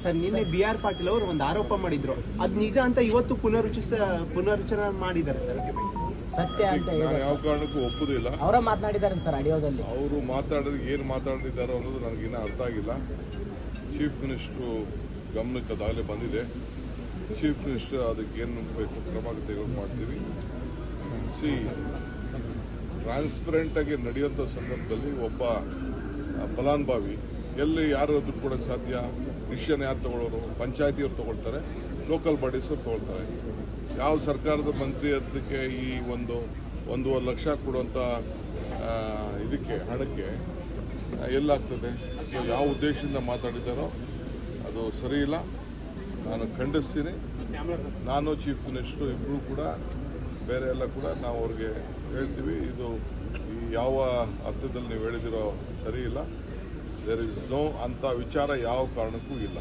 Sir ನಿನ್ನೆ BR Patil ಅವರು ಒಂದು ಆರೋಪ ಮಾಡಿದ್ರು, ಅದು ನಿಜ ಅಂತ ಇವತ್ತು ಪುನರುಚ್ಚರಣೆ ಮಾಡಿದ್ದಾರೆ ಸರ್. ಸತ್ಯ ಅಂತ ನಾನು ಯಾವ ಕಾರಣಕ್ಕೂ ಒಪ್ಪುದಿಲ್ಲ. ಅವರ ಮಾತನಾಡಿದ್ದಾರೆ ಸರ್ ಆಡಿಯೋದಲ್ಲಿ. ಅವರು ಮಾತಾಡೋದು ಏನು ಮಾತಾಡಿದ್ದಾರೋ ಅನ್ನೋದು ನನಗಿನ್ನ ಅರ್ಥ ಆಗಿಲ್ಲ. ಚೀಫ್ ಮಿನಿಸ್ಟ್ರು ಗಮನಕ್ಕೆ ಅದಾಗಲೇ ಬಂದಿದೆ. ಚೀಫ್ ಮಿನಿಸ್ಟರ್ ಅದಕ್ಕೆ ಏನು ಬೇಕು ಕ್ರಮ ತೆಗೆದು ಮಾಡ್ತೀವಿ. ಟ್ರಾನ್ಸ್ಪರೆಂಟ್ ಆಗಿ ನಡೆಯುವಂಥ ಸಂದರ್ಭದಲ್ಲಿ ಒಬ್ಬ ಫಲಾನುಭವಿ ಎಲ್ಲಿ ಯಾರು ದುಡ್ಡು ಕೊಡೋಕ್ಕೆ ಸಾಧ್ಯ? ಡಿಸಿಷನ್ ಯಾರು ತಗೊಳ್ಳೋರು? ಪಂಚಾಯತಿಯವ್ರು ತಗೊಳ್ತಾರೆ, ಲೋಕಲ್ ಬಾಡೀಸ್ ಅವ್ರು ತಗೊಳ್ತಾರೆ. ಯಾವ ಸರ್ಕಾರದ ಮಂತ್ರಿ ಅದಕ್ಕೆ ಈ 1.5 ಲಕ್ಷ ಕೊಡುವಂಥ ಇದಕ್ಕೆ ಹಣಕ್ಕೆ ಎಲ್ಲಾಗ್ತದೆ? ಸೊ ಯಾವ ಉದ್ದೇಶದಿಂದ ಮಾತಾಡಿದ್ದಾರೋ ಅದು ಸರಿ ಇಲ್ಲ. ನಾನು ಖಂಡಿಸ್ತೀನಿ. ನಾನು ಚೀಫ್ ಮಿನಿಸ್ಟರ್ ಇಬ್ಬರು ಕೂಡ ಬೇರೆ ಎಲ್ಲ ಕೂಡ ನಾವು ಅವ್ರಿಗೆ ಹೇಳ್ತೀವಿ, ಇದು ಯಾವ ಅರ್ಥದಲ್ಲಿ ನೀವು ಹೇಳಿದಿರೋ ಸರಿ ಇಲ್ಲ. ದೇರ್ ಇಸ್ ನೋ ಅಂತ ವಿಚಾರ ಯಾವ ಕಾರಣಕ್ಕೂ ಇಲ್ಲ.